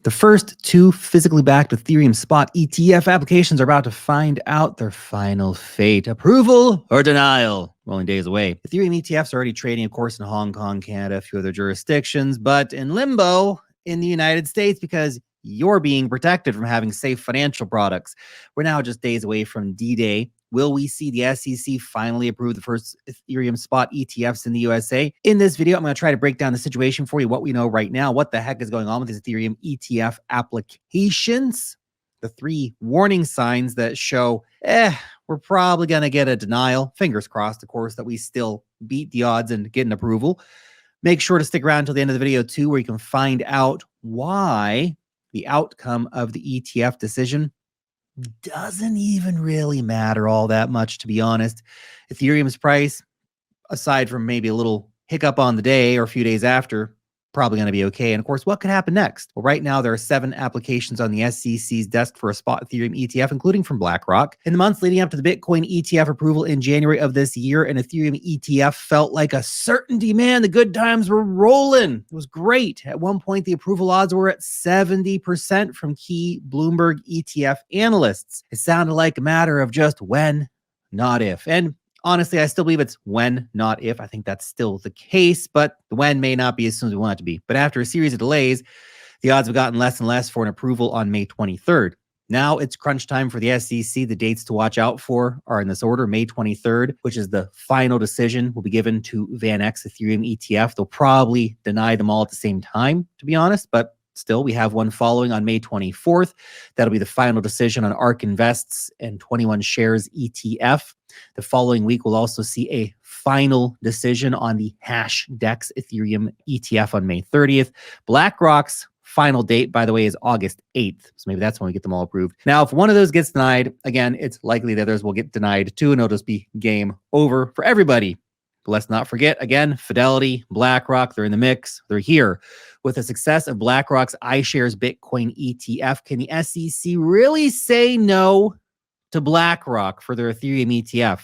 The first two physically backed Ethereum spot ETF applications are about to find out their final fate. Approval or denial? We're only days away. Ethereum ETFs are already trading, of course, in Hong Kong, Canada, a few other jurisdictions, but in limbo in the United States because you're being protected from having safe financial products. We're now just days away from D-Day. Will we see the SEC finally approve the first Ethereum spot ETFs in the USA? In this video, I'm going to try to break down the situation for you, what we know right now, what the heck is going on with these Ethereum ETF applications, the 3 warning signs that show, we're probably going to get a denial. Fingers crossed, of course, that we still beat the odds and get an approval. Make sure to stick around until the end of the video, too, where you can find out why the outcome of the ETF decision doesn't even really matter all that much, to be honest. Ethereum's price, aside from maybe a little hiccup on the day or a few days after, probably going to be okay. And of course, what could happen next? Well, right now, there are 7 applications on the SEC's desk for a spot Ethereum ETF, including from BlackRock. In the months leading up to the Bitcoin ETF approval in January of this year, an Ethereum ETF felt like a certainty, man. The good times were rolling. It was great. At one point, the approval odds were at 70% from key Bloomberg ETF analysts. It sounded like a matter of just when, not if. And honestly, I still believe it's when, not if. I think that's still the case, but the when may not be as soon as we want it to be. But after a series of delays, the odds have gotten less and less for an approval on May 23rd. Now it's crunch time for the SEC. The dates to watch out for are in this order. May 23rd, which is the final decision, will be given to BINANCE Ethereum ETF. They'll probably deny them all at the same time, to be honest, but still, we have one following on May 24th. That'll be the final decision on ARK Invest's and 21 shares ETF. The following week, we'll also see a final decision on the HashDex Ethereum ETF on May 30th. BlackRock's final date, by the way, is August 8th. So maybe that's when we get them all approved. Now, if one of those gets denied, again, it's likely that others will get denied too, and it'll just be game over for everybody. But let's not forget, again, Fidelity, BlackRock, they're in the mix. They're here. With the success of BlackRock's iShares Bitcoin ETF, can the SEC really say no to BlackRock for their Ethereum ETF?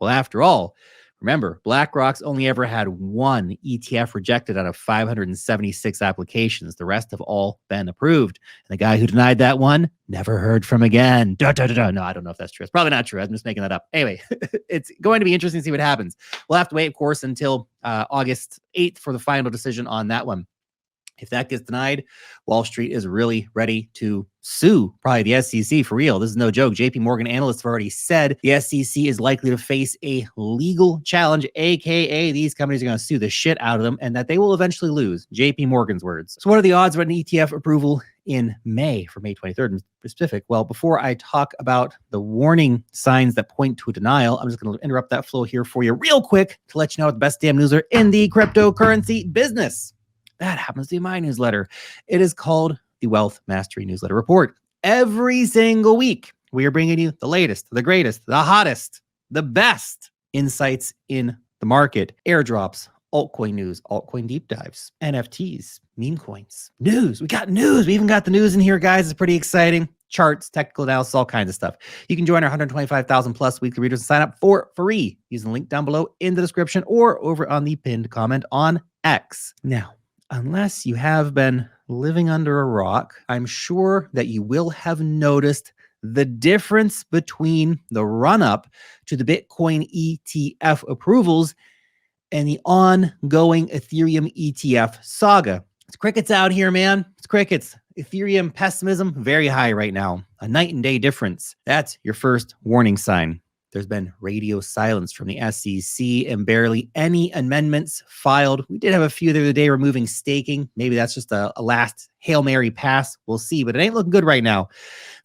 Well, after all, remember, BlackRock's only ever had one ETF rejected out of 576 applications. The rest have all been approved. And the guy who denied that one, never heard from again. No, I don't know if that's true. It's probably not true. I'm just making that up. Anyway, it's going to be interesting to see what happens. We'll have to wait, of course, until August 8th for the final decision on that one. If that gets denied, Wall Street is really ready to sue probably the SEC for real. This is no joke. JP Morgan analysts have already said the SEC is likely to face a legal challenge, aka these companies are going to sue the shit out of them and that they will eventually lose. JP Morgan's words. So what are the odds of an ETF approval in May, for May 23rd in specific? Well, before I talk about the warning signs that point to a denial, I'm just going to interrupt that flow here for you real quick to let you know what the best damn news are in the cryptocurrency business. That happens to be my newsletter. It is called the Wealth Mastery Newsletter Report. Every single week, we are bringing you the latest, the greatest, the hottest, the best insights in the market, airdrops, altcoin news, altcoin deep dives, NFTs, meme coins, news. We got news. We even got the news in here, guys. It's pretty exciting. Charts, technical analysis, all kinds of stuff. You can join our 125,000 plus weekly readers and sign up for free using the link down below in the description or over on the pinned comment on X. Now, unless you have been living under a rock, I'm sure that you will have noticed the difference between the run-up to the Bitcoin ETF approvals and the ongoing Ethereum ETF saga. It's crickets out here, man. It's crickets. Ethereum pessimism, very high right now. A night and day difference. That's your first warning sign. There's been radio silence from the SEC and barely any amendments filed. We did have a few the other day removing staking. Maybe that's just a last Hail Mary pass. We'll see, but it ain't looking good right now.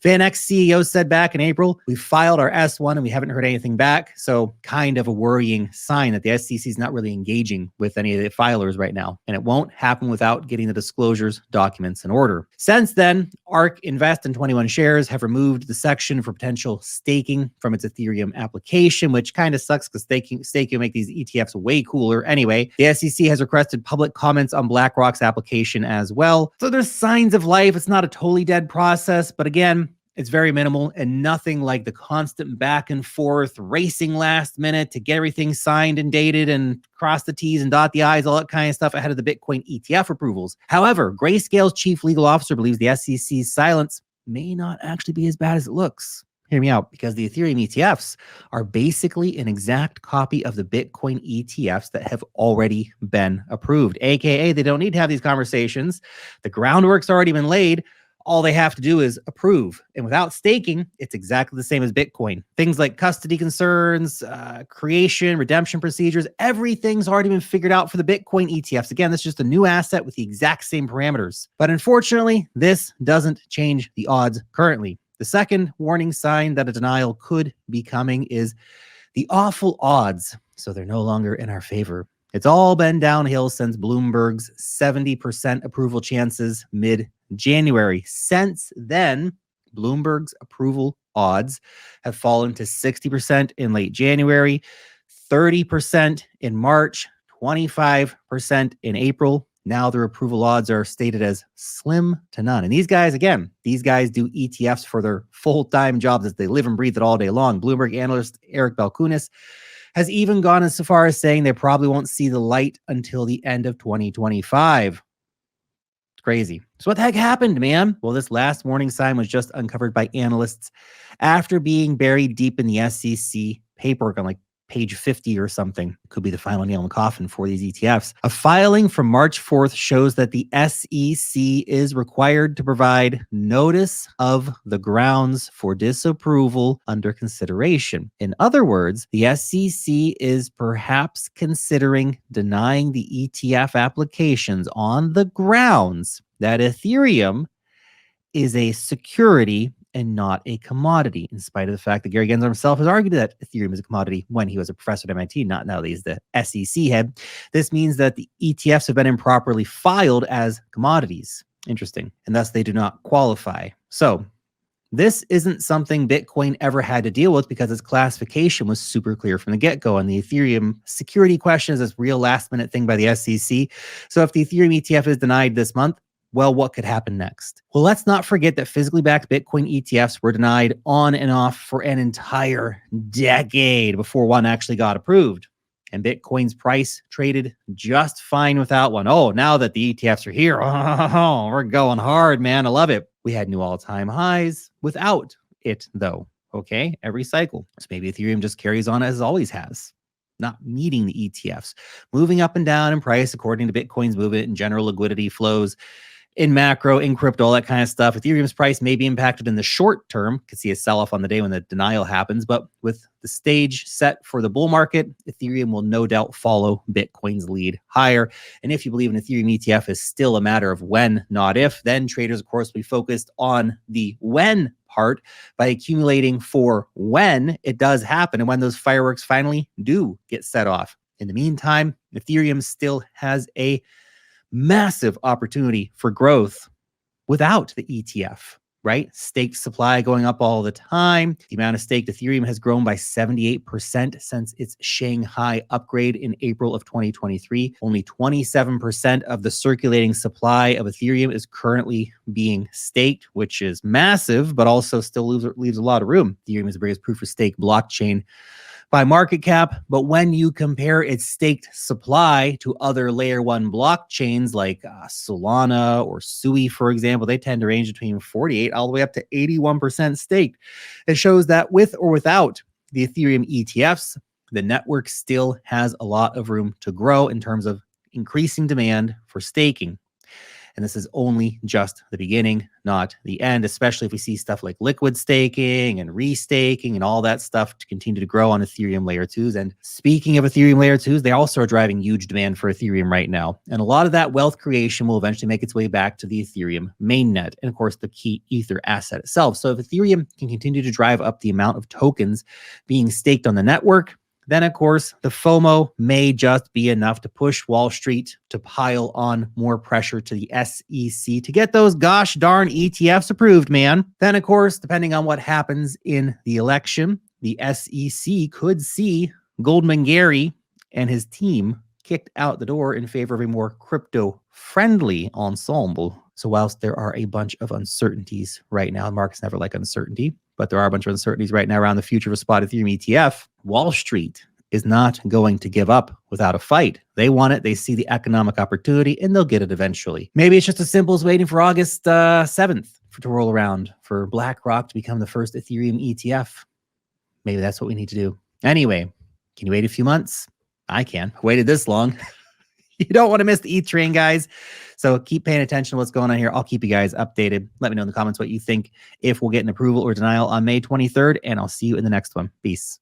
VanEck CEO said back in April, we filed our S1 and we haven't heard anything back. So kind of a worrying sign that the SEC is not really engaging with any of the filers right now. And it won't happen without getting the disclosures documents in order. Since then, ARK Invest and 21 shares have removed the section for potential staking from its Ethereum application, which kind of sucks because staking will make these ETFs way cooler. Anyway, the SEC has requested public comments on BlackRock's application as well. So there's signs of life. It's not a totally dead process, but again, It's very minimal and nothing like the constant back and forth racing last minute to get everything signed and dated and cross the T's and dot the I's, all that kind of stuff ahead of the Bitcoin ETF approvals. However, Grayscale's chief legal officer believes the SEC's silence may not actually be as bad as it looks. Hear me out, because the Ethereum ETFs are basically an exact copy of the Bitcoin ETFs that have already been approved, aka they don't need to have these conversations. The groundwork's already been laid. All they have to do is approve. And without staking, it's exactly the same as Bitcoin. Things like custody concerns, creation, redemption procedures, everything's already been figured out for the Bitcoin ETFs. Again, this is just a new asset with the exact same parameters. But unfortunately, this doesn't change the odds currently. The second warning sign that a denial could be coming is the awful odds. So they're no longer in our favor. It's all been downhill since Bloomberg's 70% approval chances mid-January. Since then, Bloomberg's approval odds have fallen to 60% in late January, 30% in March, 25% in April. Now their approval odds are stated as slim to none. And these guys, again, these guys do ETFs for their full-time jobs as they live and breathe it all day long. Bloomberg analyst Eric Balkunis has even gone as far as saying they probably won't see the light until the end of 2025. It's crazy. So what the heck happened, man? Well, this last warning sign was just uncovered by analysts after being buried deep in the SEC paperwork on like page 50 or something. Could be the final nail in the coffin for these ETFs. A filing from March 4th shows that the SEC is required to provide notice of the grounds for disapproval under consideration. In other words, the SEC is perhaps considering denying the ETF applications on the grounds that Ethereum is a security and not a commodity, in spite of the fact that Gary Gensler himself has argued that Ethereum is a commodity when he was a professor at MIT, not now that he's the SEC head. This means that the ETFs have been improperly filed as commodities. Interesting. And thus they do not qualify. So this isn't something Bitcoin ever had to deal with because its classification was super clear from the get-go. And the Ethereum security question is this real last-minute thing by the SEC. So if the Ethereum ETF is denied this month, well, what could happen next? Well, let's not forget that physically backed Bitcoin ETFs were denied on and off for an entire decade before one actually got approved. And Bitcoin's price traded just fine without one. Oh, now that the ETFs are here, oh, we're going hard, man. I love it. We had new all-time highs without it, though. Okay, every cycle. So maybe Ethereum just carries on as it always has, not needing the ETFs, moving up and down in price according to Bitcoin's movement and general liquidity flows in macro, in crypto, all that kind of stuff. Ethereum's price may be impacted in the short term. Could see a sell-off on the day when the denial happens, but with the stage set for the bull market, Ethereum will no doubt follow Bitcoin's lead higher. And if you believe an Ethereum ETF is still a matter of when, not if, then traders, of course, will be focused on the when part by accumulating for when it does happen and when those fireworks finally do get set off. In the meantime, Ethereum still has a massive opportunity for growth without the ETF, right? Staked supply going up all the time. The amount of staked Ethereum has grown by 78% since its Shanghai upgrade in April of 2023. Only 27% of the circulating supply of Ethereum is currently being staked, which is massive, but also still leaves a lot of room. Ethereum is the biggest proof of stake blockchain by market cap, but when you compare its staked supply to other layer one blockchains like Solana or Sui, for example, they tend to range between 48 all the way up to 81% staked. It shows that with or without the Ethereum ETFs, the network still has a lot of room to grow in terms of increasing demand for staking. And this is only just the beginning, not the end, especially if we see stuff like liquid staking and restaking and all that stuff to continue to grow on Ethereum layer 2s. And speaking of Ethereum layer 2s, they also are driving huge demand for Ethereum right now. And a lot of that wealth creation will eventually make its way back to the Ethereum mainnet and, of course, the key Ether asset itself. So if Ethereum can continue to drive up the amount of tokens being staked on the network, then, of course, the FOMO may just be enough to push Wall Street to pile on more pressure to the SEC to get those gosh darn ETFs approved, man. Then, of course, depending on what happens in the election, the SEC could see Goldman Gary and his team kicked out the door in favor of a more crypto-friendly ensemble. So whilst there are a bunch of uncertainties right now, markets never like uncertainty, but there are a bunch of uncertainties right now around the future of a spot Ethereum ETF, Wall Street is not going to give up without a fight. They want it. They see the economic opportunity, and they'll get it eventually. Maybe it's just as simple as waiting for August 7th to roll around for BlackRock to become the first Ethereum ETF. Maybe that's what we need to do. Anyway, can you wait a few months? I can. I waited this long. You don't want to miss the ETH train, guys. So keep paying attention to what's going on here. I'll keep you guys updated. Let me know in the comments what you think, if we'll get an approval or denial on May 23rd, and I'll see you in the next one. Peace.